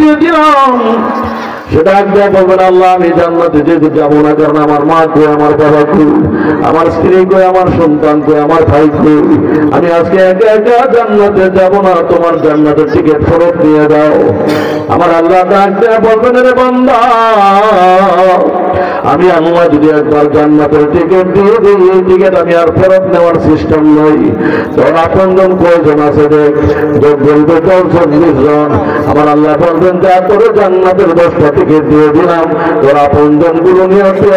দিয়ে দিলাম, সেটা একবার বলবেন আল্লাহ আমি জান্নাতে যেতে যাবো না, কারণ আমার মা কই, আমার বাবা কই, আমার স্ত্রী কই, আমার সন্তান কই, আমার ভাই কই, আমি আজকে একা একা জান্নাতে যাব না, তোমার জান্নাতের টিকিট ফেরত দিয়ে দাও। আমার আল্লাহ ডাকতে বলবেন রে বান্দা, আমি আল্লাহ যদি একবার জান্নাতের টিকিট দিয়ে দিই, এই টিকিট আমি আর ফেরত নেওয়ার সিস্টেম নই। তখন আপনজন কয়জন আছে দেখ, বলবে 40 জন। আমার আল্লাহ বলবেন যা তোরে জান্নাতের 10টা টিকিট দিয়ে দিলাম, তোর আপনজন গুলো নিয়ে আজকে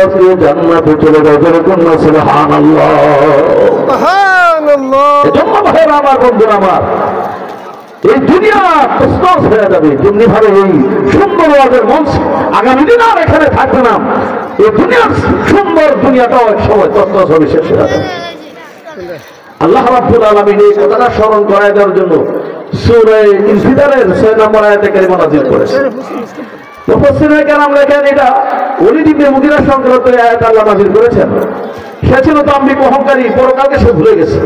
জান্নাতে চলে যাও। যেরকম সুবহানাল্লাহ, সুবহানাল্লাহ। এজন্য ভাইরা আমার, বন্ধুরা আমার, এই দুনিয়া তছনছ হয়ে যাবে যেমনি ভাবে এই সুন্দর ওয়াজের মঞ্চ আগামী দিন আর এখানে থাকবে না। এই দুনিয়ার সুন্দর দুনিয়াটাও এক সময় তছনছ হবে, শেষ হয়ে যাবে। আল্লাহ রাব্বুল আলামিন এই কথাটা স্মরণ করায় দেওয়ার জন্য সূরা ইনফিতারের 6 নম্বর আয়াতে কারিমা নাযিল করেছেন। মুফাসসিরুল কেরাম লেখেন এটা ওলীদ ইবনে মুগীরা সংক্রান্ত আয়াত আল্লাহ নাযিল করেছেন। সে ছিল দাম্ভিক অহংকারী, পরকালকে সে ভুলে গেছে।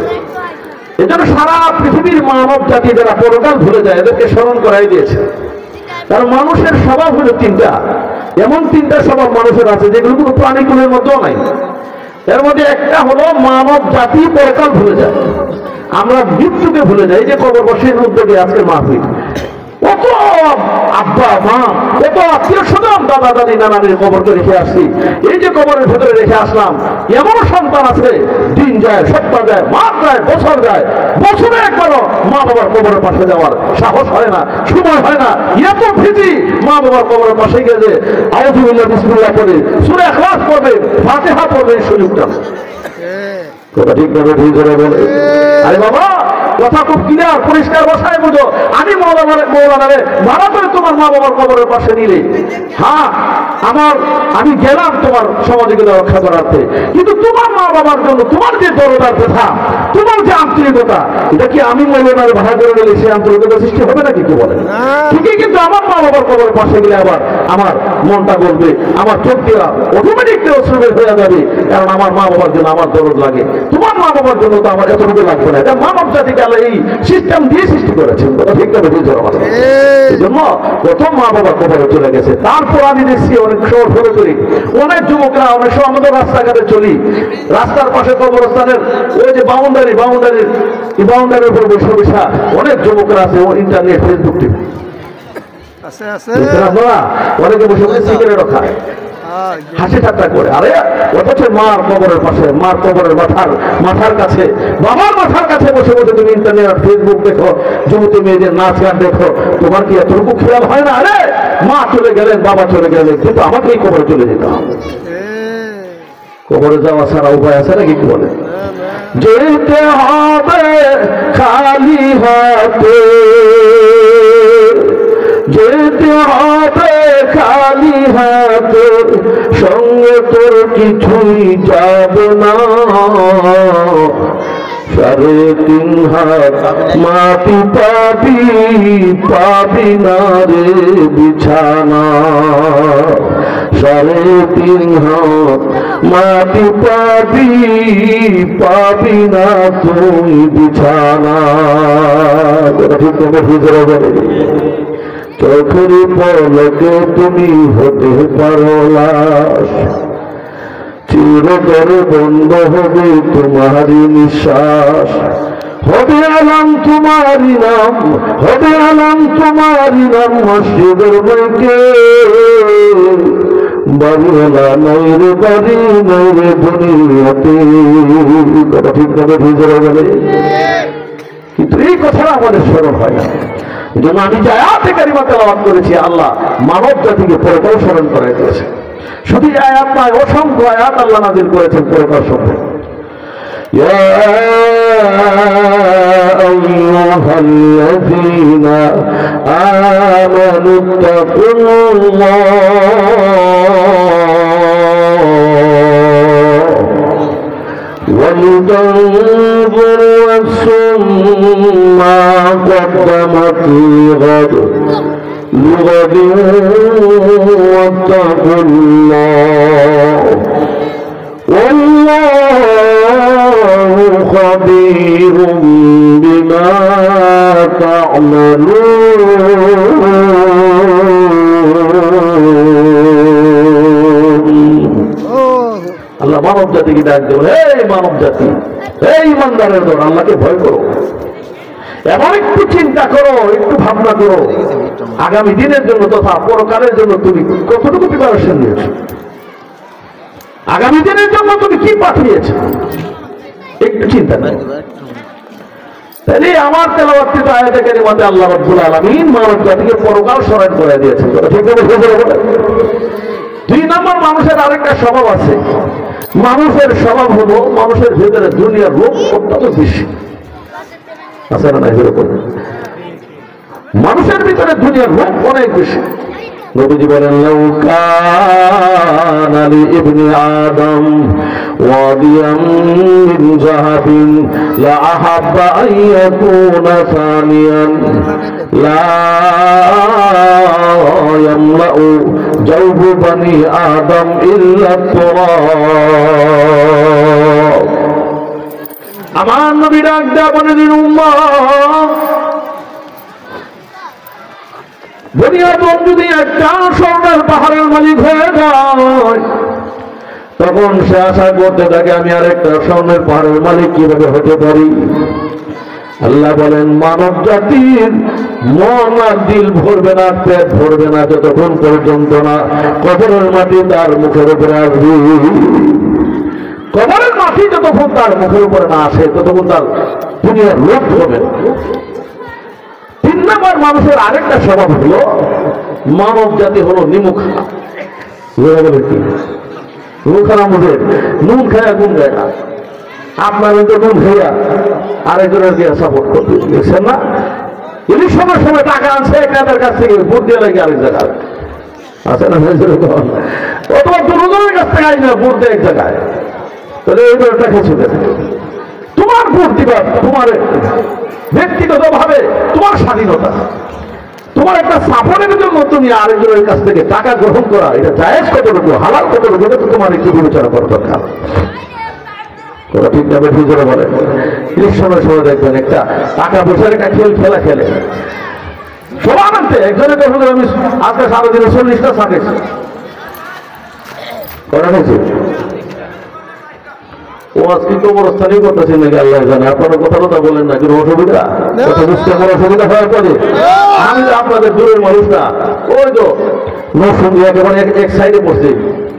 এজন্য সারা পৃথিবীর মানব জাতি যারা পরকাল ভুলে যায় এদেরকে স্মরণ করাই দিয়েছে। কারণ মানুষের স্বভাব হলো তিনটা, এমন তিনটা স্বভাব মানুষের আছে যেগুলো কোনো প্রাণীকুলের মধ্যেও নাই। এর মধ্যে একটা হলো মানব জাতি পরকাল ভুলে যায়। আমরা মৃত্যুকে ভুলে যাই। যে কবর বসের উদ্যোগে আজকের মাহফিল, কত আব্বা মা, কত আত্মীয় স্বজন, দাদা দাদি নানাদের কবরকে রেখে আসছি। এই যে কবরের ভেতরে রেখে আসলাম, এমন সন্তান আছে দিন যায়, সপ্তাহ যায়, মাস যায়, বছর যায়, বছরে একবারও মা বাবার কবরের পাশে যাওয়ার সাহস হয় না, সময় হয় না। এত ভীতি, মা বাবার কবরের পাশে গেলে আউযুবিল্লাহ বিসমিল্লাহ পড়ে সূরা ইখলাস পড়বে, ফাতিহা পড়বে, সুযোগটা কথা ঠিক ভাবে ঠিক করে বলে। আরে বাবা, কথা খুব ক্লিয়ার পরিষ্কার ভাষায় বুঝো। আমি মৌলানারে ভাড়া করে তোমার মা বাবার কবরের পাশে নিলে, হ্যাঁ আমি গেলাম তোমার সমাজকে রক্ষা করাতে, কিন্তু তোমার মা বাবার জন্য তোমার যে দরদার কথা, তোমার যে আন্তরিকতা, এটা কি আমি মৌলানারে ভাড়া করে নিলে সে আন্তরিকতা সৃষ্টি হবে নাকি? কি বলেন? ঠিকই, কিন্তু আমার মা বাবার কবরের পাশে গেলে আবার আমার মনটা বলবে, আমার চোখ দেওয়া অটোমেটিকলি অশ্রু বের হয়ে যাবে, কারণ আমার মা বাবার জন্য আমার দরদ লাগে। তোমার মা বাবার জন্য তো আমার এতটুকু লাগবে না। এটা মানব জাতিকে আল্লাহ এই সিস্টেম দিয়ে সৃষ্টি করেছেন। কথা ঠিক না? এই জন্য প্রথম মা বাবা কবরে চলে গেছে। তারপর আমি দেখছি অনেক সময় ফলো করি, অনেক যুবকরা অনেক সময় আমাদের রাস্তাঘাটে চলি, রাস্তার পাশে কবরস্থানের ওই যে বাউন্ডারির উপর বসে বসা অনেক যুবকরা আছে, ইন্টারনেট ফেসবুক টিভি অনেকে বসে বসে সিগারেট খায়, হাসি ঠাট্টা করে। আরে অথচ মার কবরের পাশে, মার কবরের মাথার কাছে, বাবার মাথার কাছে বসে বসে তুমি ইন্টারনেট ফেসবুক দেখো, যুবতী মেয়েদের নাচ গান দেখো, তোমার কি এতটুকু খেয়াল হয় না? আরে মা চলে গেলেন, বাবা চলে গেলেন, কিন্তু আমাকে এই কবরে চলে যেতে হবে। কবরে যাওয়া ছাড়া উপায় আছে নাকি? কি বলে? যেতে হবে খালি হাতে, যেতে হবে খালি হাতে, সঙ্গে তোর কিছুই যাবে না। 3.5 হাত মাটি পাবি না রে বিছানা। 3.5 হাত মাটি পাবি না তুই বিছানা। ঠিক করে বুঝে বলে, চোখের পলকে তুমি হতে পারো লাশ, চিরতরে বন্ধ হবে তোমারই নিঃশ্বাস। হবে আলাম তোমারই নাম, হবে আলাম তোমারই নাম মসজিদের বইকে। বাড়িওয়ালা নাই রে বাড়ি, নাই রে দুনিয়াতে। কথা ঠিক ভাবে বুঝে গেলে, কিন্তু এই কথাটা আমাদের স্মরণ হয় না। এই জন্য আমি যে আয়াতে কারিমা তেলাওয়াত করেছি, আল্লাহ মানব জাতিকে পরকাল স্মরণ করাই দিয়েছে। শুধু আয়াত নয়, অসংখ্য আয়াত আল্লাহ নাযিল করেছেন পরকাল সম্পর্কে। ইয়া আইয়ুহাল্লাযীনা আমানু তাকুল্লাহ ولتنظر نفس ما قدمت لغد واتقوا الله والله خبير بما تعملون. মানব জাতিকে ডাক দেব, এই মানব জাতি, এই ইমানদারের দল, আল্লাহকে ভয় করো। এমন একটু চিন্তা করো, একটু ভাবনা করো, আগামী দিনের জন্য তথা পরকালের জন্য তুমি কতটুকু প্রিপারেশন নিয়েছো, আগামী দিনের জন্য তুমি কি পাঠিয়েছো, একটু চিন্তা করো। তাহলে আমার তেলাওয়াতকৃত আয়াতে কারিমাতে আল্লাহ রাব্বুল আলামিন মানব জাতিকে পরকাল স্মরণ করে দিয়েছেন। ঠিক আছে? দুই নম্বর, মানুষের আরেকটা স্বভাব আছে। মানুষের স্বভাব হলো মানুষের ভেতরে দুনিয়ার লোভ অত্যন্ত বেশি আছে না? মানুষের ভিতরে দুনিয়ার লোভ অনেক বেশি। নবীজি বলেন, লাউ কানা লিইবনি আদম ওয়াদিয়াম মিন যাহাবিন লা আহাব্বা আন ইয়াকুনা সানিয়ান লা ইয়ামলাউ জাওফু বানি আদম ইল্লা তুরাব। আমার নবী ডাক দেয়া বলে দিন, উম্মত, দুনিয়ার যদি একটা স্বর্ণের পাহাড়ের মালিক হয়ে যায়, তখন সে আশা করতে থাকে আমি আরেকটা স্বর্ণের পাহাড়ের মালিক কিভাবে হতে পারি। আল্লাহ বলেন, মানব জাতির মন আর দিল ভরবে না, পেট ভরবে না, যতক্ষণ পর্যন্ত না কবরের মাটি তার মুখের উপরে আসবে। কবরের মাটি যতক্ষণ তার মুখের উপরে না আসে ততক্ষণ তার দুনিয়ার লোভ হবে। তিন নম্বর, মানুষের আরেকটা স্বভাব হলো, মানব জাতি হলো নিমুখা। কি মুখানা মুখে নুন খায়া গুণ গায় না। আপনার তো নুন খাইয়া আরেকজনের দিয়ে সাপোর্ট করতে দেখছেন না? ইলেকশনের সময় টাকা আনছে একাদের কাছ থেকে, ভোট দিয়ে লাগে আরেক জায়গায় আছে না? অথবা দুজনের কাছ থেকে আইনা ভোট দেয় এক জায়গায়। তাহলে এই ব্যাপারটা কিছু তোমার ভোট দিবা তোমার ব্যক্তিগত ভাবে, তোমার স্বাধীনতা, তোমার একটা সাপোর্টের জন্য তুমি আরেকজনের কাছ থেকে টাকা গ্রহণ করা, এটা জায়েজ কতটুকু, হালাল কতটুকু, এটা তো তোমার একটু বিবেচনা করা দরকার। ওরা ঠিক না বেশি করে বলে, ইলেকশনের সময় দেখবেন একটা টাকা পয়সার একটা খেলা খেলে সবার আনতে একজনের কাছে আমি আজকে সারাদিনে 40টা ছাড়েছি করা হয়েছে। ও আজকে কবরস্থানই করতেছেন নাকি আল্লাহ জানে। আপনারা কথা বলেন না, কিন্তু অসুবিধা কথা বুঝতে আমার অসুবিধা হওয়ার পরে আমি আপনাদের দূরের মানুষটা ওই তো নরসিংদী একেবারে এক সাইডে পড়ছে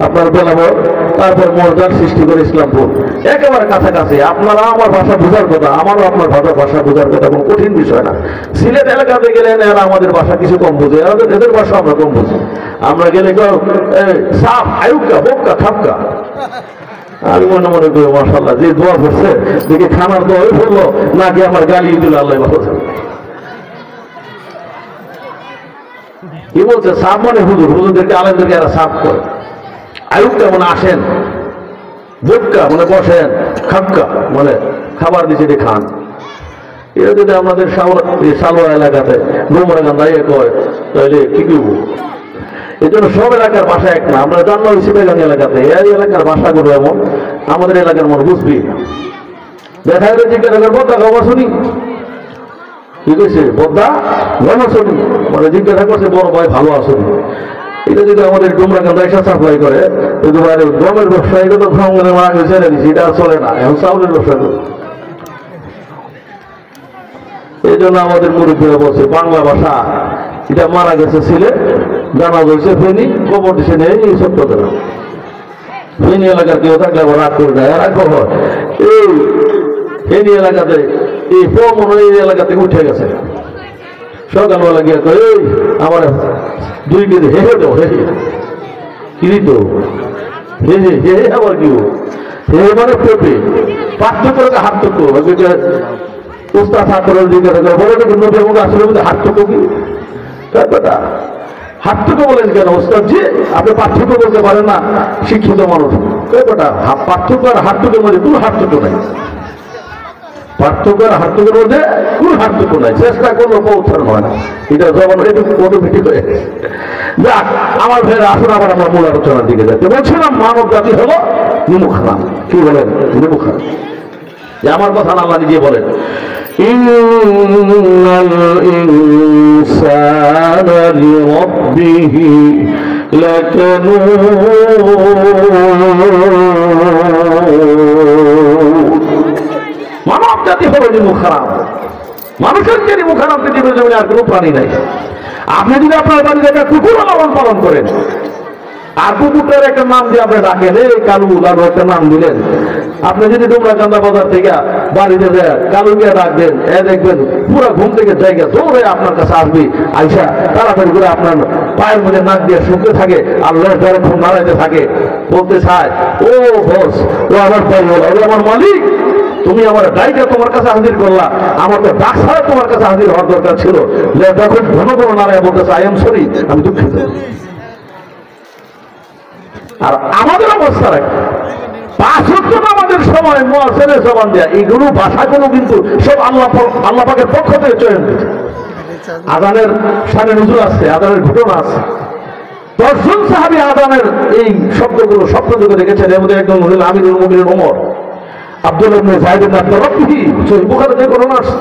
আপনার বেলাবর, তারপর মর্যাদার সৃষ্টি করে ইসলামপুর একেবারে কাছাকাছি। আপনারা আমার ভাষা বোঝার কথা, আমারও আপনার ভাষা বোঝার কথা, কোনো কঠিন বিষয় না। সিলেট এলাকাতে গেলেন এরা আমাদের ভাষা কিছু কম বোঝে, এদের ভাষা আমরা কম বুঝি। আমরা গেলে সাপ আয়ুকা বোকা খাপকা, আমি মনে মনে করি মাশাআল্লাহ যে দোয়া করছে দেখে খানার দোয়াই পড়লো নাকি আমার গালি দিল আল্লাহ ভালো। কি বলছে? সাপ মানে হুজুর, হুজুরদেরকে আলেমদেরকে এরা সাপ করে। আয়ুবটা মানে আসেন, বোটকা মানে বসেন, খাক্কা মানে খাবার দিচ্ছে খান। এরা যদি আমাদের সালোয়া এলাকাতে নোমরাগান্ধা কয় তাহলে কি করবো? এই জন্য সব এলাকার ভাষা এক না। আমরা জানলাম সিপাহীগঞ্জ এলাকাতে এই এলাকার ভাষাগুলো এমন, আমাদের এলাকার মনে বুঝবি দেখা যাবে জিজ্ঞাসা বদ্দা খবর শুনি, কি কইছে বদ্দা ভালো শুনি, মানে জিজ্ঞাসা করছে বড় ভাই ভালো আসুনি। এটা যদি আমাদের ডুমরাকান্দা এসে সাপ্লাই করে গমের ব্যবসা, এটা তো ভ্রমণের মারা ছেড়ে দিচ্ছি, এটা চলে না, এখন চাউলের ব্যবসা করে। এই জন্য আমাদের মুরব্বীরা বলছে বাংলা ভাষা এটা মারা গেছে ছিলে, জানা হয়েছে ফেনি, খবর দিচ্ছে নেই, এই সব কথা না। ফেনি এলাকার কেউ থাকলে আবার রাগ করে নেয়, আর খবর এই ফেনি এলাকাতে এই মনে হয় এই এলাকা থেকে উঠে গেছে। সকালবেলা গিয়ে কই এই আমার 2 কেজি হে দাও, হে কি দিত হে হে হে আবার কি হে মানে পেঁপে পার্থক্য হার্থক্য উস্তাদ ছাত্রের জিজ্ঞাসা করে বলে কিন্তু আসলে হার্থক্য কি ব্যাপারটা? হার্থক্য বলেন কেন ওস্তাদ? যে আপনি পার্থক্য বলতে পারেন না শিক্ষিত মানুষ, ব্যাপারটা পার্থক্য আর হার্থক্যের মধ্যে কোনো হার্থক্য নাই। পার্থক্য আর হার্থক্যের মধ্যে কোন হার্থক্য নাই, চেষ্টা করলে পৌঁছানো হয় না। এটা যখন অটোমেটিক হয়ে গেছে। যাক আমার ভাইয়েরা, আসুন আবার আমরা মূল আলোচনার দিকে যাচ্ছি। বলছিলাম মানব জাতি হলো নিমুখানা। কি বলেন? নিমুখানা। আমার কথা আল্লাহ নিজে বলেন, ইন্নাল ইনসানা লিরাব্বিহি মানব জাতি হলো নিমুখ খারাপ, মানুষের যে নিমুখ খারাপ পৃথিবীর জমিনে আর কোনো প্রাণী নাই। আপনি যদি আপনার বাড়িতে একটা কুকুর লালন পালন করেন, আর কুকুরটার একটা নাম দিয়ে আপনি ডাকেন, এই কালু লালু একটা নাম দিলেন, আপনি যদি ডুমরাকান্দা বাজার থেকে বাড়িতে কালুকে ডাকবেন, দেখবেন পুরো ঘুম থেকে জায়গা দৌড়ে আপনার কাছে আসবে, আইসা তাড়াতাড়ি করে আপনার পায়ের মধ্যে নাক দিয়ে শুনতে থাকে, আল্লাহ ধরে খুব নাড়াইতে থাকে, বলতে চায়, ও বস, ও আমার পাইওয়ালা, ও আমার মালিক, তুমি আমার ডাইকে তোমার কাছে হাজির করলা, আমার তো ডাক ছাড়া তোমার কাছে হাজির হওয়ার দরকার ছিল। দেখো ঘন ঘন নারায় বলতেছে, আই এম সরি, আমি দুঃখিত। আর আমাদের অবস্থা রাখে 5 ওয়াক্ত নামাজের সময় মুয়াজ্জিনের জবান দেয়া, এইগুলো ভাষাগুলো কিন্তু সব আল্লাহ পাকের পক্ষ থেকে চয়ন দিয়েছে। আযানের শানে নুজুল আছে, আযানের ঘটনা আছে। 10 জন সাহাবী আযানের এই শব্দগুলো স্বপ্নযোগে দেখেছেন। এর মধ্যে একজন হলেন আমিরুল মুমিনিন ওমর আব্দুল্লাহ ইবনে যায়েদ ইবনে আব্দুর রাব্বিহি, সহিহ বুখারীতে ঘটনা আছে।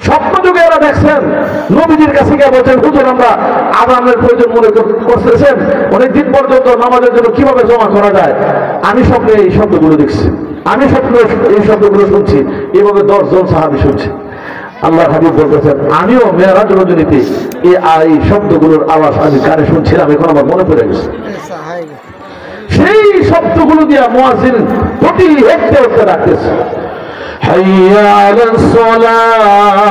স্বপ্নযোগে এরা দেখছেন, নবীজির কাছে গিয়ে বলছেন, হুজুর আমরা আযানের প্রয়োজন মনে করতেছেন, অনেকদিন পর্যন্ত নামাজের জন্য কিভাবে জমা করা যায়। আমি স্বপ্নে এই শব্দগুলো দেখছি, আমি স্বপ্নে এই শব্দগুলো শুনছি। এভাবে 10 জন সাহাবী শুনছে। আল্লাহ হাবিব বলতেছেন, আমিও মেরাজ রজনীতে এই শব্দগুলোর আওয়াজ আমি কানে শুনছিলাম, এখন আমার মনে পড়ে গেছে। সেই শব্দগুলো দিয়ে মুয়াজ্জিন প্রতি হেঁটে হেঁটে ডাকতেছে, হাইয়া আলাস সালাহ,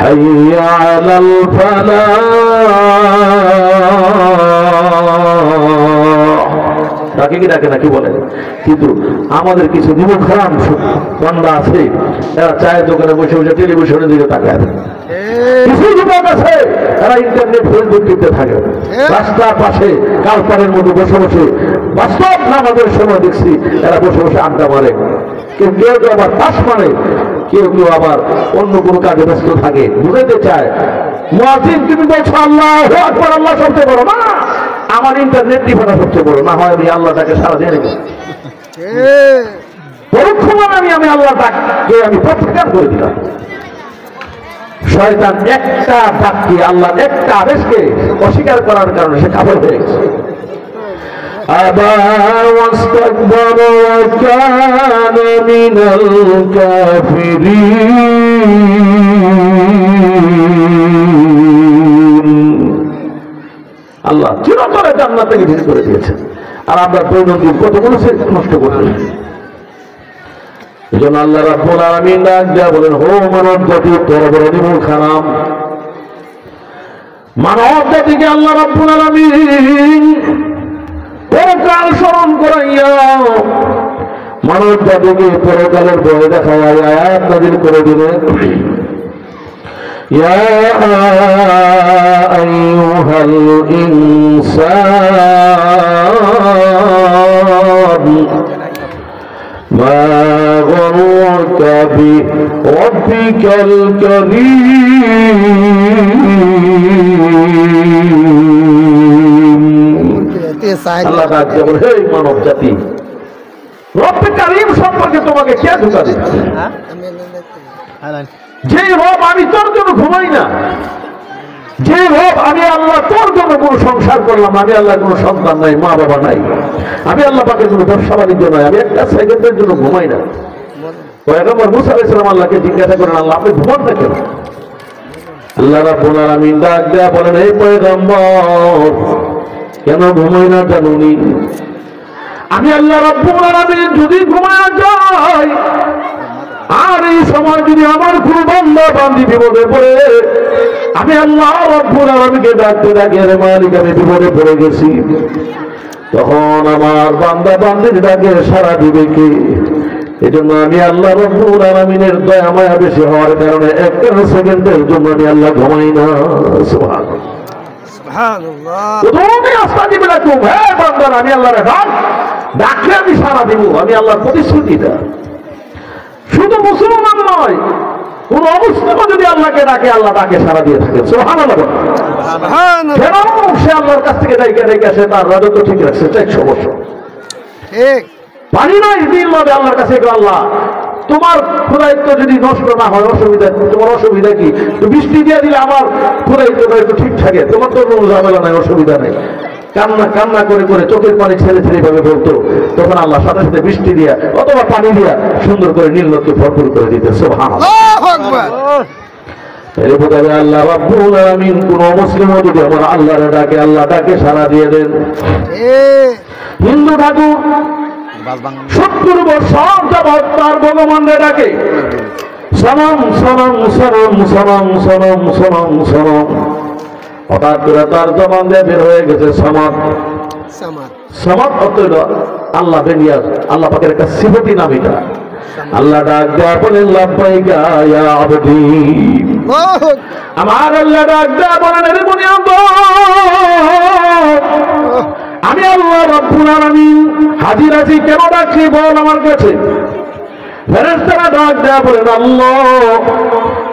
হাইয়া আলাল ফালাহ। ডাকে কি ডাকে না, কি বলে? কিন্তু আমাদের কিছু নিমুখ খারাপ বান্দা আছে, এরা চায়ের দোকানে বসে বসে টেলিভিশনের দিকে তাকায়। কিছু যুবক আছে, এরা ইন্টারনেট ফেসবুক টিপতে থাকে, রাস্তার পাশে কালপাড়ের মধ্যে বসে বসে বাস্তব নামাজের সময় দেখছি এরা বসে বসে আড্ডা মারে। কেউ কেউ আবার তাস মারে, কেউ কেউ আবার অন্য কোনো কাজে ব্যস্ত থাকে। বুঝাইতে চায়, মুয়াজ্জিন তুমি বলছো আল্লাহু আকবার, আল্লাহ সবচেয়ে বড় না, আমার ইন্টারনেট টিপাটা সবচেয়ে বড়। না হয় আমি আল্লাহটাকে সারা দিয়ে রেখে পরোক্ষভাবে আমি আল্লাহটাকে আমি প্রত্যাখ্যান করে দিলাম। শয়তান একটা ডাককে, আল্লাহর একটা আদেশকে অস্বীকার করার কারণে সে কাফের হয়ে গেছে। আবা ওয়াস্তাকবার ওয়া কানা মিনাল কাফিরিন। আল্লাহ চিরতরে জান্নাত থেকে বের করে দিয়েছেন, আর আমরা দৈনন্দিন কতগুলো নষ্ট করছি। এজন্য আল্লাহ রাব্বুল আলামিন ডাক দেয়া বলেন, হো মানব জাতি, তোর বড় নিমুখ খারাপ। মানব জাতিকে আল্লাহ রাব্বুল আলামিন পরকাল স্মরণ করাইয়া মানব জাতিকে পরকালের ভয় দেখায় আয়াত নাযিল করে দিলেন। ইয়া আইয়ুহাল ইনসান মা গররকা বিরব্বিকাল কারীম। আল্লাহ ডাকতে বলে, হে মানব জাতি, রব্বে কারীম সম্পর্কে তোমাকে কে ধোঁকা দিচ্ছে? যে রব আমি তোর জন্য ঘুমাই না, যে রব আমি আল্লাহ তোর জন্য কোনো সংসার করলাম, আমি আল্লাহ কোনো সন্তান নাই, মা বাবা নাই, আমি আল্লাহ পাকের কোনো ব্যবসা বাণিজ্য নাই, আমি একটা সেকেন্ডের জন্য ঘুমাই না। পয়গম্বর মুসা আলাইহিস সালাম আল্লাহকে জিজ্ঞাসা করেন, আল্লাহ আপনি ঘুমান না কেন? আল্লাহ রাব্বুল আলামিন ডাক দেয়া বলেন, এই পয়গম্বর কেন ঘুমাই না জানুনি? আমি আল্লাহ রাব্বুল আলামিন যদি ঘুমায় যাই, আর এই সময় যদি আমার কোনো বান্দা বান্দি বিপদে পড়ে, আমি আল্লাহ রাব্বুল আলামিনকে ডাকতে ডাকে, রে মালিক আমি বিপদে পড়ে গেছি, তখন আমার বান্দা বান্দির ডাকে সাড়া দিবে কে? এজন্য আমি আল্লাহ রাব্বুল আলামিনের দয়া মায়া বেশি হওয়ার কারণে একটা সেকেন্ডের জন্য আমি আল্লাহ ঘুমাই না। সুবহানাল্লাহ, সুবহানাল্লাহ। তুমি আস্তাজিব লাকুম, হে বান্দারা আমি আল্লাহর ডাক, ডাকলে আমি সাড়া দিব, আমি আল্লাহর প্রতিশ্রুতিটা। শুধু মুসলমান নয়, কোন অবস্থায় যদি আল্লাহকে ডাকে, আল্লাহ তাকে সাড়া দিয়ে থাকে। সুবহানাল্লাহ, সুবহানাল্লাহ। সে আল্লাহর কাছ থেকে ডাইকা ডাইকা সে তার রাজত্ব ঠিক রাখছে 400 বছর। ঠিক পানি নাই দিন হবে আল্লাহর কাছে, আল্লাহ তোমার ক্ষুধায়িত্ব যদি নষ্ট না হয় অসুবিধা, তোমার অসুবিধা কি? তো বৃষ্টি দিয়ে দিলে আমার ক্ষুধায়িত্বটা একটু ঠিক থাকে, তোমার তো কোনো ঝামেলা নাই, অসুবিধা নেই। কান্না কান্না করে করে চোখের পানি ছেড়ে ছেড়ে ভাবে বলতো, তখন আল্লাহ সাথে সাথে বৃষ্টি দিয়া অথবা পানি দিয়া সুন্দর করে নীলনদকে ভরপুর করে দিতে। সুবহানাল্লাহ। এর বোঝাবে আল্লাহ রাব্বুল আলামিন কোন মুসলিমও যদি আমার আল্লাহর ডাকে, আল্লাহ ডাকে সাড়া দিয়ে দেন। হিন্দু ঠাকুর 70 বছর যাবৎ তার ভগবানের ডাকে সনম সনম সনম সনম সনম সনম সনম, হঠাৎ করে তার জবান দিয়ে বের হয়ে গেছে সমাদ। সমাদ অর্থ হইল আল্লাহ বেনিয়াজ, আল্লাহ পাকের একটা সিফতি নাম এটা। আল্লাহ ডাক দেয়া বলেন লাব্বাইকা ইয়া আবদি, আমার আল্লাহ ডাক দেয়া বলেন রে বুনিয়াদ, আমি আল্লাহ রাব্বুল আলামিন হাজির আছি, কেন ডাকছি বল আমার কাছে। ফেরেশতারা ডাক দেয়া বলেন আল্লাহ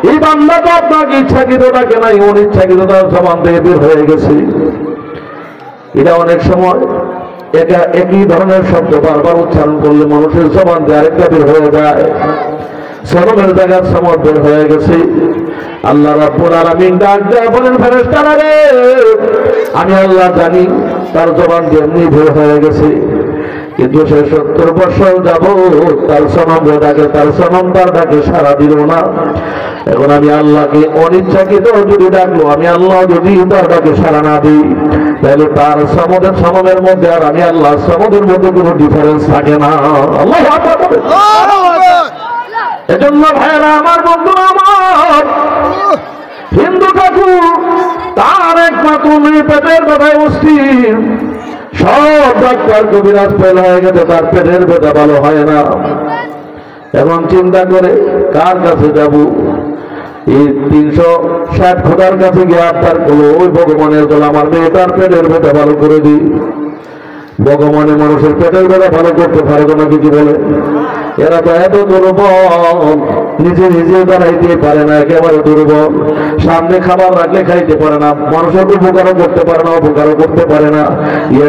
এই বান্দা তো আপনাকে ইচ্ছাকৃত ডাকে নাই, অনিচ্ছাকৃত তার জবান থেকে বের হয়ে গেছে। এটা অনেক সময় একই ধরনের শব্দ বারবার উচ্চারণ করলে মানুষের জবান দিয়ে আরেকটা বের হয়ে যায়। সনমের জায়গার সমর বের হয়ে গেছে। আল্লাহ রাব্বুল আলামিন ডাক দেয়া বলেন ফেরেশতারা রে, আমি আল্লাহ জানি তার জবান দিয়ে এমনি বের হয়ে গেছে, কিন্তু সে 70 বছর যাব তার সনম ডাকে, তার সনম তার ডাকে সাড়া দিল না। এখন আমি আল্লাহকে অনিচ্ছাকৃত যদি ডাকলো, আমি আল্লাহ যদি তার ডাকে সাড়া না দিই, তাহলে তার সমমের মধ্যে আর আমি আল্লাহ সমদের মধ্যে কোনো ডিফারেন্স থাকে না। আল্লাহু আকবার। এজন্য ভাইরা আমার, বন্ধুরা আমার, হিন্দু ঠাকুর তার একমাত্র মেয়ে পেটের ব্যথায় অস্থির, সব ডাক্তার কবিরাজ ফেল হয়ে গেছে, তার পেটের ব্যথা ভালো হয় না। এখন চিন্তা করে কার কাছে যাব? এই 360 খোদার কাছে গিয়ে আবদার করলো, ওই ভগবানের দল আমার মেয়েটার পেটের ব্যথা ভালো করে দিই। ভগবানে মানুষের পেটের ব্যথা ভালো করতে পারে না, কিছু বলে এরা তো এত দুর্বল, নিজে নিজে দাঁড়াইতে পারে না, একেবারে দুর্বল। সামনে খাবার রাখলে খাইতে পারে না, মানুষের উপকারও করতে পারে না, অপকারও করতে পারে না।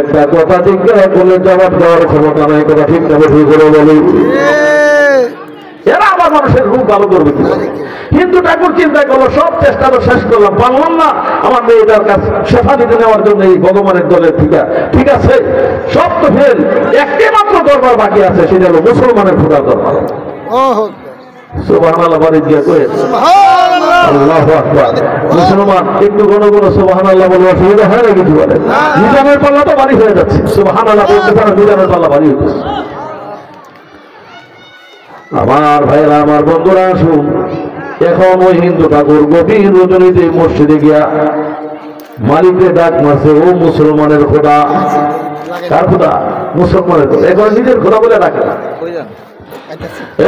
একটা কথা জিজ্ঞাসা করলে জবাব দেওয়ার ক্ষমতা নাই, কথা ঠিক না বেশি করে বলি। এরা আবার মানুষের রূপ ভালো করবে কি? হিন্দু ঠাকুর চিন্তা করলো, সব চেষ্টা তো শেষ করলাম, পারলাম না, আমার মেয়েটার কাছে শেফা দিতে নেওয়ার জন্য এই ভগবানের দলের ঠিক আছে, সব তো ফেল, একটি মাত্র দরবার বাকি আছে, সেটা হলো মুসলমানের খোদার দরবার। সুবহানাল্লাহ বাড়ি দিয়ে কয়ে আল্লাহু আকবার। মুসলমান একটু কোনো কোনো সুবহানাল্লাহ বলে অসুবিধা হয় না কিছু বলে? মিজানের পাল্লা তো বাড়ি হয়ে যাচ্ছে, সুবহানাল্লাহ বলতে পারে মিজানের পাল্লা বাড়ি হচ্ছে। আমার ভাইরা আমার, বন্ধুরা আসুন, এখন ওই হিন্দু ঠাকুর গভীর রজনীতে মসজিদে গিয়া মালিককে ডাক মারছে, ও মুসলমানের খোদা। কার খোদা? মুসলমানের খোদা। এখন নিজের খোদা বলে ডাকে না,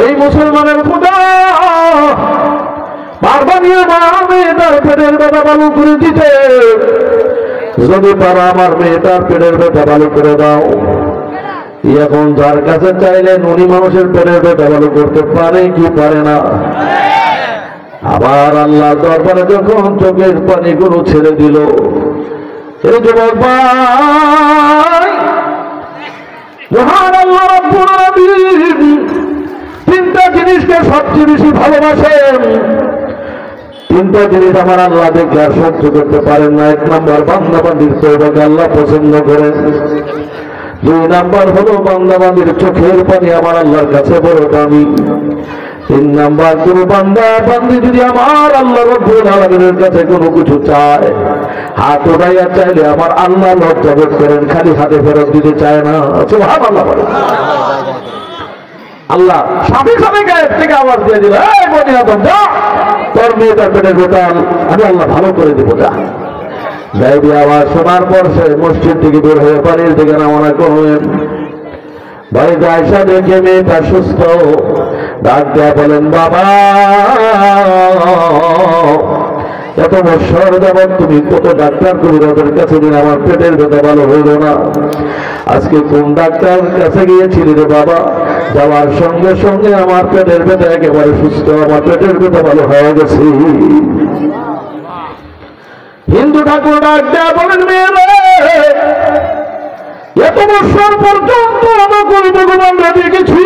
এই মুসলমানের খোদা বারবার নিয়ে আমার মেয়েটার পেটের ব্যথা ভালো করে দিতে, যদি পারো আমার মেয়েটার পেটের ব্যথা ভালো করে দাও। এখন যার কাছে চাইলেন উনি মানুষের পেটের ব্যথা ভালো করতে পারে কি পারে না? আবার আল্লাহ দরবারে যখন চোখের পানিগুলো ছেড়ে দিল, এই যুবক ভাই, মহান আল্লাহ রাব্বুল আলামিন 3টা জিনিসকে সবচেয়ে বেশি ভালোবাসেন। 3টা জিনিস আমার আল্লাহ দেখলে আর সহ্য করতে পারেন না। 1 নম্বর বান্দাবান্দির তওবাকে আল্লাহ পছন্দ করেন। 2 নাম্বার হলো বান্দাবান্দির চোখের পানি আমার আল্লাহর কাছে বড় দামি। 3 নাম্বার, কোন বান্দা বান্দি যদি আমার আল্লাহ রাব্বুল আলামিনের কাছে কোনো কিছু চায়, হাত উঠাইয়া চাইলে আমার আল্লাহ লজ্জা বোধ করেন, খালি হাতে ফেরত দিতে চায় না। সুবহানাল্লাহ বলে। আল্লাহ সাথে সাথে গায়েব থেকে আওয়াজ দিয়ে দিল, এই বনি আদম যা, তোর মেয়েটার পেটের ব্যথা আমি আল্লাহ ভালো করে দেব, যা। গায়েবী আওয়াজ শোনার পর সে মসজিদ থেকে বের হয়ে বাড়ির দিকে রওনা করলেন। বাড়িতে আয়সা দেখে মেয়েটা সুস্থ, ডাক দেয়া বলেন, বাবা এত বছর যাবৎ তুমি কত ডাক্তার কবিরাজের কাছে গিয়ে আমার পেটের ব্যথা ভালো হইল না, আজকে কোন ডাক্তার কাছে গিয়েছিলি রে বাবা? যাওয়ার সঙ্গে সঙ্গে আমার পেটের ব্যথা একেবারে সুস্থ, আমার পেটের ব্যথা ভালো হয়ে গেছে। হিন্দু ঠাকুর ডাক দেয়া বলেন, মেয়েরে এত বছর পর্যন্ত আমাকে ভগবানরা দেখেছি,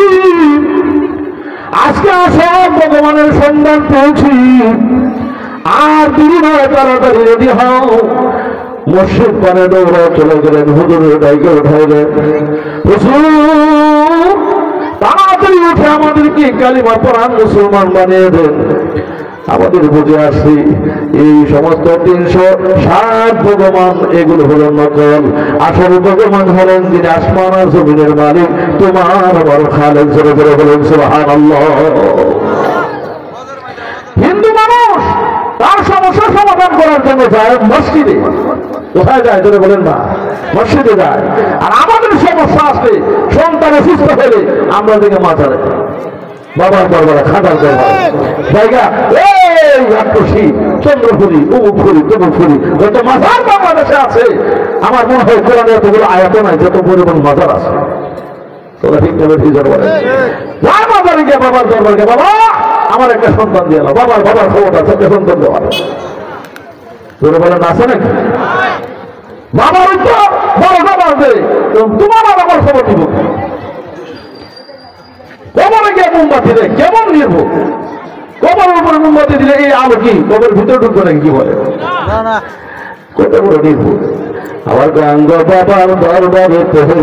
আজকে আসব ভগবানের সন্ধান পেয়েছি, আর দেরি নয়, তাড়াতাড়ি রেডি হও। মসজিদ পানে দৌড়া চলে গেলেন, হুজুরের ডাইকে উঠাইলেন, হুজুর তাড়াতাড়ি উঠে আমাদেরকে কালিমা পড়ান, মুসলমান বানিয়ে দেন। আমাদের বুঝে আসছি এই সমস্ত 360 ভগবান এগুলো হল নকল, আসল ভগবান হলেন যিনি আসমান আর জমিনের মালিক, তোমার আমার খালেক। জোরে জোরে বলেন সুবহানাল্লাহ। হিন্দু মানুষ তার সমস্যার সমাধান করার জন্য যায় মসজিদে। কোথায় যায়? জোরে বলেন না, মসজিদে যায়। আর আমাদের সমস্যা আসলে, সন্তান অসুস্থ হলে আমরা দিকে মাথায় বাবার দরবারে, খাদার দরবারে জায়গা, এই আক্রোশী চন্দ্রপুরী, অমুক ফুরি, তমুক ফুরি, যত মাজার বাংলাদেশে আছে আমার মনে হয় কোরআনে এতগুলো আয়াত নাই যত পরিমাণ মাজার আছে। তোরা ঠিক নেবে, ঠিক বলে যার মাজারে গিয়ে বাবার দরবারে গিয়ে, বাবা আমার একটা সন্তান দিয়ে এলো, বাবার খবরটা একটা সন্তান দেওয়া। তোরা বলেন আছে নাকি? বাবার উত্তর বড় জবাব দেয়, তোমার আমার খবর দিব। কবরে গিয়ে মোমবাতি দেয়, কেমন নির্ভর? কবরের উপরে মোমবাতি দিলে এই আলো কি কবরের ভিতরে ঢুকবে নাকি? কি বলে? কত বড় নির্ভর। আমার গাঙ্গ বাবার দরবারে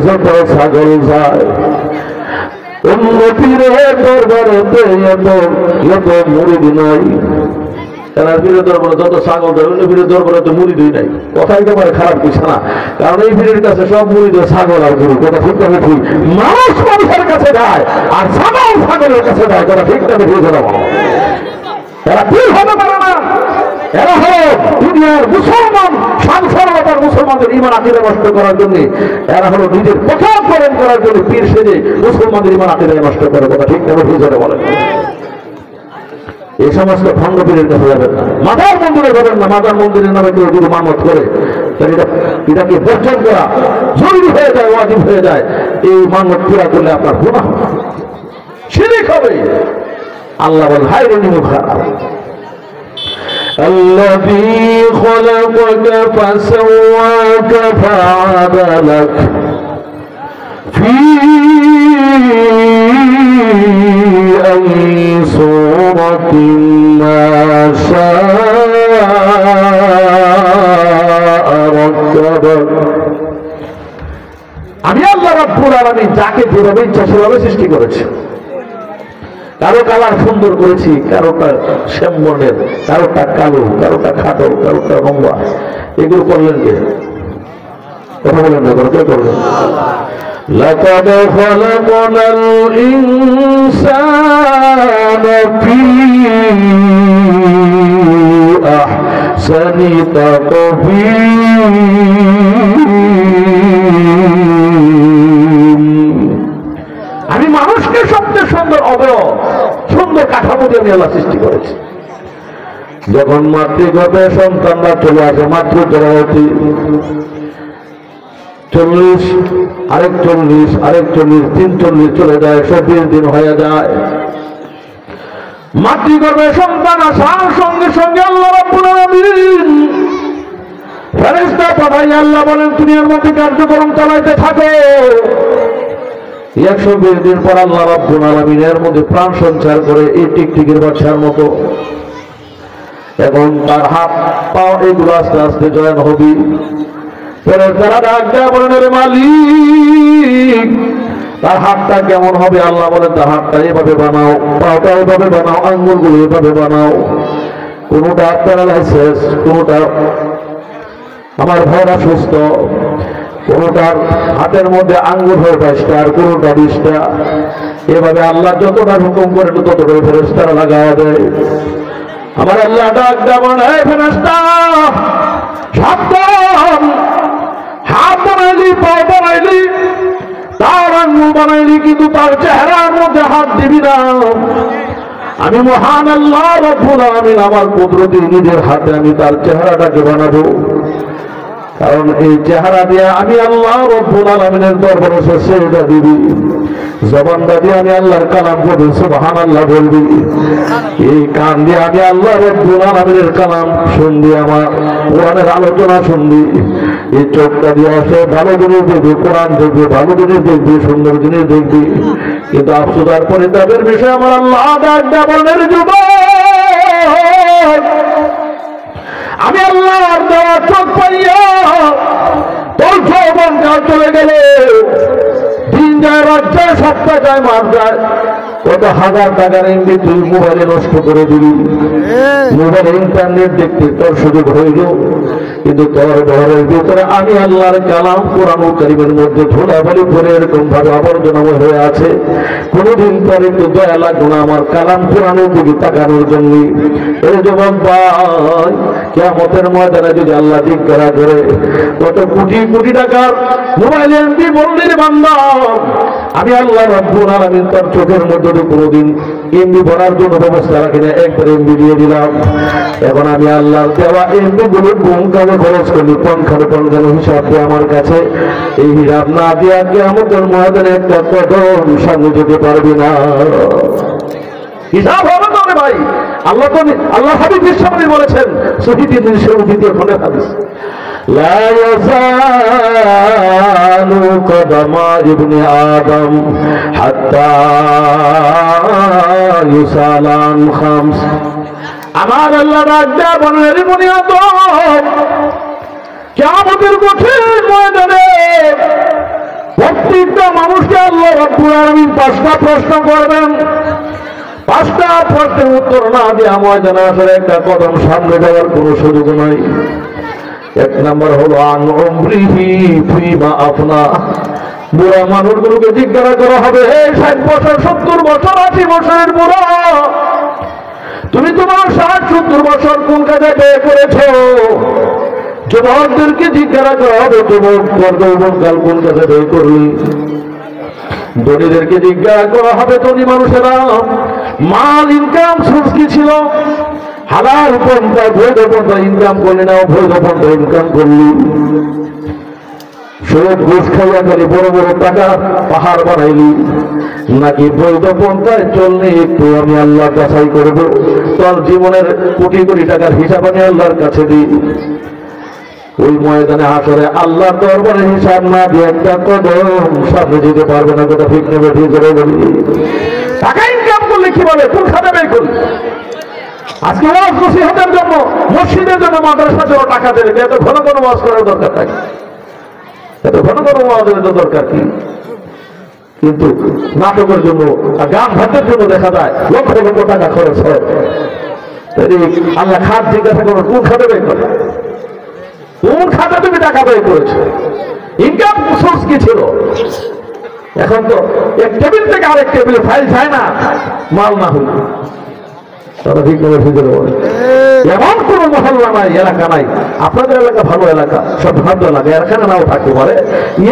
যত ছাগল যায়, উন্নতিরে দরবারেতে এত মুরিদ নাই। এনার বীরের দরবারে যত ছাগল যায়, অন্য বীরের দরবারে তো মুরিদ নাই। কথা একেবারে খারাপ কিছু না, কারণ এই বীরের কাছে সব মুরিদ ছাগল আর গরু। কথা ঠিক না ঠিক? মানুষ মানুষের কাছে যায় আর ছাগল ছাগলের কাছে যায়। কথা ঠিক না ঠিক? এরা কি হতে পারে না, এরা হলো দুনিয়ার মুসলমান সাংসর্বতার মুসলমানদের ইমান আকিদা নষ্ট করার জন্য, এরা হলো নিজের প্রচারকরণ করার জন্য পীর সেজে মুসলমানদের ইমান আকিদা নষ্ট করে। কথা ঠিক না ঠিক? বলেন এই সমস্ত ভণ্ড পীরের কাছে যাবেন না, মাদার মন্দিরে যাবেন না। মাদার মন্দিরের নামে কেউ যদি মানত করে এটাকে বর্জন করা জরুরি হয়ে যায়, ওয়াজিব হয়ে যায়। এই মানত পুরা করলে আপনার গুনাহ শিরক হবে। আল্লাহ বলেন হায় রে নিমুখ খারাপ। الذي خلقك فسواك فعدلك في أي صورة ما شاء ركبك। আমি আল্লাহ রাব্বুল আলামিন যাকে যেভাবে ইচ্ছা সেভাবে সৃষ্টি করেছি। কারো কালার সুন্দর করেছি, কারোটা শ্যামবর্ণের, কারোটা কালো, কারোটা খাটো, কারোটা লম্বা। এগুলো করলেন কে? কথা বলেন না, কে করলেন? لقد خلقنا الإنسان في أحسن تقويم। আমি মানুষকে সবচেয়ে সুন্দর অবয়ব, সুন্দর কাঠামো দিয়ে আমি আল্লাহ সৃষ্টি করেছি। যখন মাতৃগর্ভে সন্তানরা চলে আসে, মাতৃ গর্ভবতী 40, আরেক 40, 43 চলে যায়, 20 দিন হয়ে যায়। মাতৃগর্ভে সন্তান আসার সঙ্গে সঙ্গে আল্লাহ রাব্বুল আলামিন ফেরেশতা পাঠাই আল্লাহ বলেন তুমি এর মধ্যে কার্যক্রম চালাইতে থাকো। 120 দিন পর আল্লাহ রাব্বুল আলামিন এর মধ্যে প্রাণ সঞ্চার করে এই টিকটিকির বাচ্চার মতো। এবং তার হাত পা এগুলো আস্তে আস্তে জয়েন হবে। ফেরেশতারা ডাক দেয়া বলেন রে মালিক তার হাতটা কেমন হবে? আল্লাহ বলেন তার হাতটা এভাবে বানাও, পাটা এভাবে বানাও, আঙ্গুলগুলো এভাবে বানাও। কোনোটা প্যারালাইসিস, কোনোটা আমার ভাইরা সুস্থ, কোনোটার হাতের মধ্যে আঙ্গুল হয় 22টা আর কোনোটা 20টা। এভাবে আল্লাহ যতটা হুকুম করে ততটা ফেরেশতারা লাগাওয়া দেয়। আমার আল্লাহ ডাক দেবেন এই ফেরেশতা সাবধান, হাত বানাইলি, পা বানাইলি, তার আঙ্গুল বানাইলি, কিন্তু তার চেহারার মধ্যে হাত দিবি না। আমি মহান আল্লাহ রাব্বুল আলামিন আমার কুদরতি নিজের হাতে আমি তার চেহারাটাকে বানাবো। কারণ এই চেহারা দিয়ে আমি আল্লাহ রাব্বুল আলামিনের দরবারে সেজদা দিবি। জবানটা দিয়ে আমি আল্লাহর কালাম পড়ি, সুবহানাল্লাহ বলবি। এই কান দিয়ে আমি আল্লাহ রব্বুল আলামিনের কালাম শুনবি, আমার কোরআনের আলোচনা শুনবি। এই চোখটা দিয়ে আসে ভালো জিনিস দেখবি, কোরআন দেখবি, ভালো জিনিস দেখবি, সুন্দর জিনিস দেখবি। কিন্তু আফসোস পরে তাদের বিষয়ে আমার আল্লাহ ডাকবেন, যুবক আমি আল্লাহর দেওয়া চোখ পাইয়া তোর যৌবন কাল চলে গেলে, দিন যায়, রাত যায়, সপ্তাহ যায়, মাস যায়, কত হাজার টাকার এমবি তুই মোবাইলে নষ্ট করে দিবি। মোবাইলে ইন্টারনেট দেখতে তোর সুযোগ হইল, কিন্তু তোর ঘরের ভিতরে আমি আল্লাহর কালাম কোরআনুল কারীমের মধ্যে ধুলাবালি করে এরকম ভাবে আবর্জনাময় হয়ে আছে। কোনদিন পরে একটু দয়া লাগলো না আমার কালাম কোরআনের দিকে তাকানোর জন্য। এই যুবক ভাই, কিয়ামতের ময়দানে যদি আল্লাহ জিজ্ঞাসা করে কত কোটি কোটি টাকার মোবাইল এমবি বললেন বান্দা, আমি আল্লাহ রব্বুল আলামিন তার চোখের মধ্যে কোনোদিন এমবি ভরার জন্য ব্যবস্থা রাখি না, একবার এমবি দিয়ে দিলাম। এখন আমি আল্লাহর দেওয়া এমবি গুলো কোন কাজে খরচ করি, পঞ্চান্ন হিসাব দিয়ে আমার কাছে। এই হিসাব না দিয়ে কিয়ামতের ময়দানে একটা কদম সামনে যেতে পারবি না। হিসাব হবে তো রে ভাই। আল্লাহ হাবিব বিশ্বনবী বলেছেন, সহিহ তিরমিজি দ্বিতীয় খণ্ডের হাদিস, লা ইয়াযালু কদমা ইবনে আদম হাত্তা ইউসালান খামস। আমার আল্লাহ রাজ্জা বনের বুনিয়াদ কিয়ামতের কঠিন ময়দানে প্রত্যেকটা মানুষকে আল্লাহ রাব্বুল আলামিন 5টা প্রশ্ন করবেন। 5টা প্রশ্নের উত্তর না দিয়ে ময়দানে আসলে একটা কদম সামনে যাওয়ার কোনো সুযোগ নাই। এক নম্বর হলো আন উমরিহি ফিমা আফনা। বুড়া মানুষগুলোকে জিজ্ঞাসা করা হবে, 60 বছর, 70 বছর, 80 বছরের বুড়া, তুমি তোমার 60-70 বছর কোন কাজে ব্যয় করেছ? যুবকদেরকে জিজ্ঞাসা করা হবে, যৌবনকাল কোন কাজে ব্যয় করলি? ধনীদেরকে জিজ্ঞাসা করা হবে, ধনী মানুষেরা মাল ইনকাম সোর্স কি ছিল? হালাল পন্থা, বৈধ পন্থা ইনকাম করলি না অবৈধ পন্থা ইনকাম করলি? সুদ ঘুষ খাইয়া খালি বড় বড় টাকা পাহাড় বানাইলি, নাকি বৈধ পন্থায় চললে একটু আমি আল্লাহ যাচাই করবো, তোর জীবনের কোটি কোটি টাকার হিসাব আমি আল্লাহর কাছে দিই। ওই ময়দানে হাসরে আল্লাহর দরবারে হিসাব না দিয়ে একটা কদম সামনে যেতে পারবে না। কথা ঠিক নেবে, ঠিক করে বলি। টাকা ইনকাম করলে কি বলে, কোন খাতে ব্যয় করলি? আজকে ওয়াজ নসিহতের জন্য, মসজিদের জন্য, মাদ্রাসার জন্য টাকা দেবে, এত ঘন ঘন ওয়াজ করার দরকার থাকে, এত ঘন ঘন ওয়াজের দরকার কি? কিন্তু নাটকের জন্য আর গান ভাতের জন্য দেখা যায় লক্ষ লক্ষ টাকা খরচ হয়। আল্লাহ খাত জিজ্ঞাসা করো, কোন খাতে ব্যয় করে? কোন খাতে তুমি টাকা ব্যয় করেছো? ইনকাম সোর্স কি ছিল? এখন তো এক টেবিল থেকে আরেক টেবিলে ফাইল যায় না মাল না হইল। তারা ঠিক করে ভিতরে বলে, এমন কোন মহল্লা নাই, এলাকা নাই, আপনাদের এলাকা ভালো এলাকা, সব ভালো এলাকা, এখানে নাও থাকতে পারে,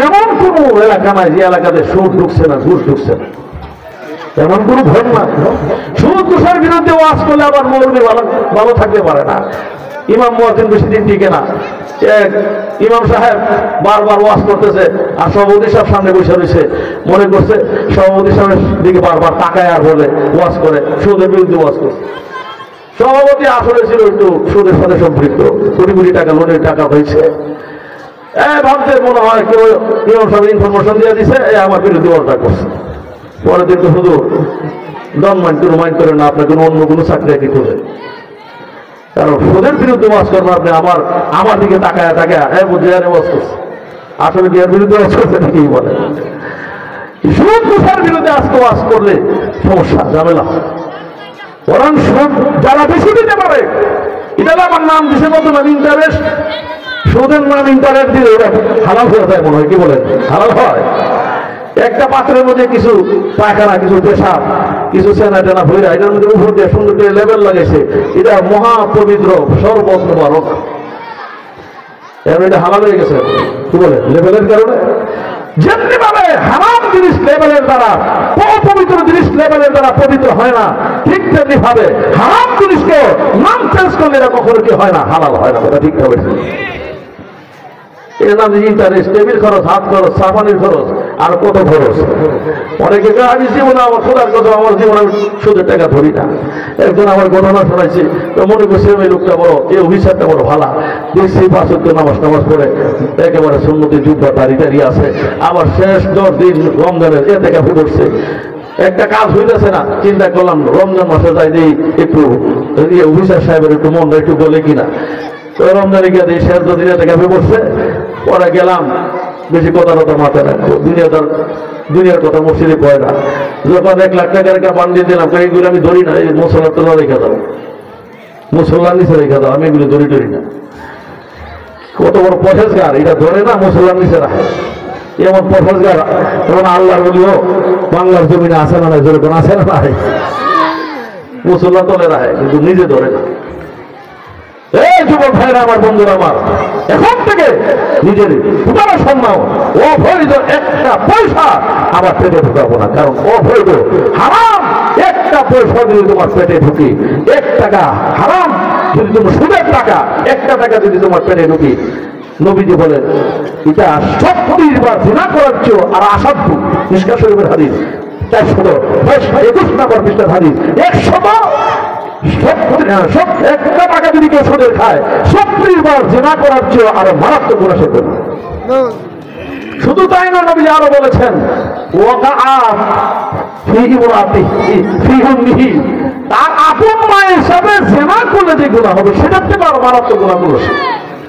এমন কোন এলাকা নাই যে এলাকাতে সুদ ঢুকছে না, ঘুষ ঢুকছে না, এমন কোন ভোট না। সুদ ঘুষের বিরুদ্ধে ওয়াজ করলে আবার মৌলবি ভালো থাকতে পারে না, ইমাম মুয়াজ্জিন বেশি দিন টিকে না। ইমাম সাহেব বারবার ওয়াজ করতেছে আর সভাপতি সাহেব সামনে বসে রয়েছে, মনে করছে সভাপতি সাহেবের দিকে বারবার তাকায় আর বলে ওয়াজ করে, সুদের বিরুদ্ধে ওয়াজ করছে। সভাপতি আসলে ছিল একটু সুদের সাথে সম্পৃক্ত, কোটি কোটি টাকা লোনের টাকা হয়েছে। ভাবছে মনে হয় কেউ ইমাম সাহেব ইনফরমেশন দিয়ে দিছে, আমার বিরুদ্ধে ওয়াজটা করছে। পরের দিন তো শুধু ডন মাইন্ড করে না, আপনার কোনো অন্য কোনো চাকরি খুঁজে, কারণ সুদের বিরুদ্ধে ওয়াজ করবো আপনি আমার দিকে তাকায় তাকায় বুঝে ওয়াজ করছে, আসলে বিয়ের বিরুদ্ধে ওয়াজ করছে নাকি বলে। সুদ ঘুষের বিরুদ্ধে আজকে ওয়াজ করলে সমস্যা, ঝামেলা। বরং সুদ যারা বেশি দিতে পারে, এটা আমার নাম দিছে নতুন ইন্টারেস্ট, সুদের নাম ইন্টারেস্ট দিলে ওরা হালাল হয়ে যায় মনে হয়, কি বলেন? হালাল হয়। একটা পাত্রের মধ্যে কিছু পায়খানা, কিছু পেশাব, কিছু সেনা টেনা ভৈরা, এটার মধ্যে উপর দিয়ে সুন্দর করে লেবেল লাগাইছে, এটা মহাপবিত্র শরবত মুবারক, এটা হালাল হয়ে গেছে। কি বলে? লেবেলের কারণে। যেমনি ভাবে হারাম জিনিস লেবেলের দ্বারা, অপবিত্র জিনিস লেবেলের দ্বারা পবিত্র হয় না, ঠিক তেমনি ভাবে হারাম জিনিসকে নাম চেঞ্জ করলে এটা কখনো কি হয় না, হালাল হয় না। কথা ঠিক হবে। এর নাম ইন্টারেস্ট, টেবিল খরচ, হাত খরচ, সাবানের খরচ, আর কত খরচ। অনেকে আমি জীবনে আমার খোদার কথা আমার জীবনে আমি সুদের টাকা ধরি না। একজন আমার ঘটনা শোনাইছে, মনে করছে এই লোকটা বড়, এই অফিসারটা বড় ভালো, দেখছি 5 ওয়াক্ত নামাজ পড়ে একেবারে সুন্নতি যুদ্ধ দাঁড়িয়ে আছে, আবার শেষ 10 দিন রমজানের এ টাকা ফুটছে। একটা কাজ হইতেছে না, চিন্তা করলাম রমজান মাসে যাই দিই একটু অফিসার সাহেবের একটু মনটা একটু বলে কিনা। তো রমজানে গিয়ে দিই শেষ 2 দিনে টাকা পড়ছে। পরে গেলাম, বেশি কথা মাথায় রাখবো, দুনিয়ার কথা মসজিদে কয় না। যখন 1 লাখ টাকার একটা বান্ডিল দিলাম, এইগুলো আমি ধরি না, এই মুসল্লার তোলা রেখে দাও, মুসল্লার নিচে রেখে দাও, আমি এগুলো ধরি না। কত বড় পরেজগার, এটা ধরে না মুসল্লার নিচে রাখে। এমন পরেজগার এমন আল্লাহ বলিও বাংলার জমিনে আছে না, যেরকম আছে না, মুসল্লা তোলে রাখে, কিন্তু নিজে ধরে না। এই যুবক ভাইরা আমার, বন্ধুরা আমার, এখন থেকে নিজের প্রিপারেশন নাও। অবৈধ একটা পয়সা আমার পেটে ঢুকাবো না, কারণ অবৈধ হারাম একটা পয়সা যদি তোমার পেটে ঢুকি, 1 টাকা হারাম যদি তোমার সুদের টাকা 1টা টাকা যদি তোমার পেটে ঢুকি, নবীজি বলেন এটা 70 বার জিনা করার চেয়েও আর আসাধ্য। মিশকাত শরীফের হাদিস 421 নম্বর পৃষ্ঠার হাদিস। 1 টাকা যদি কেউ সুদের খায় 70 বার জিনা করার চেয়েও আরো মারাত্মক গুনাহ সে করবে। শুধু তাই না, নবী আরো বলেছেন তার আপন মায়ের সাথে জিনা করলে যে গুনাহ হবে সেটার থেকে আরো মারাত্মক গুনাহ করছে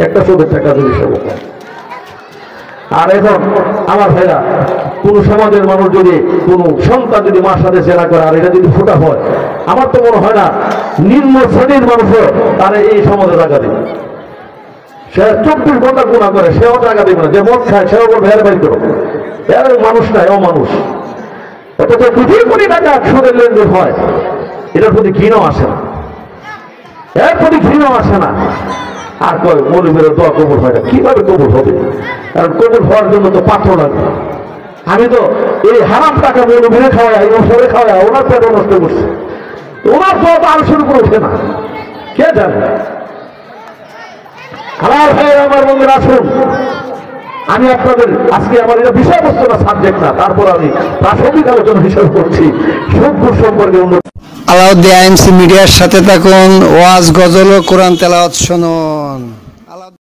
একটা সুদের টাকা যদি সে। আর এখন আমার ভাইরা, কোন সমাজের মানুষ যদি কোন সন্তান যদি মার সাথে জেনা করে আর এটা যদি ফুটা হয়, আমার তো মনে হয় না নিম্ন শ্রেণীর মানুষও তারা এই সমাজে টাকা দেবে। সে 24 ঘন্টা গুণা করে, সেও টাকা দেবে না। যে মদ খায় সেও বলবে হের বাড়ি করো, এর মানুষ নাই, অমানুষ। অথচ 2 কোটি টাকা সুদের লেনদেন হয়, এটার প্রতি ঘৃণাও আসে না, এর প্রতি ঘৃণাও আসে না। আর কয় মৌলবীর দোয়া কবুল হয় না। কিভাবে কবুল হবে? কারণ কবুল হওয়ার জন্য তো পাত্র লাগবে। আমি তো এই হারাম টাকা মৌলবীরে খাওয়াই, এই বছরে খাওয়াই, ওনার পেট নষ্ট করছে, ওনার দোয়া তো আর শুরু করে ওঠে না, কে জানে। আমার ভাই আমার বন্ধুরা, আসুন, আমি আপনাদের আজকে আমার এটা বিষয়বস্তু না, সাবজেক্ট না, তারপর আমি প্রাসঙ্গিক আলোচনা হিসাব করছি সুখ সম্পর্কে। আলাউদ্দিন আইএমসি মিডিয়ার সাথে থাকুন, ওয়াজ, গজল ও কোরআন তেলাওয়াত শুনুন।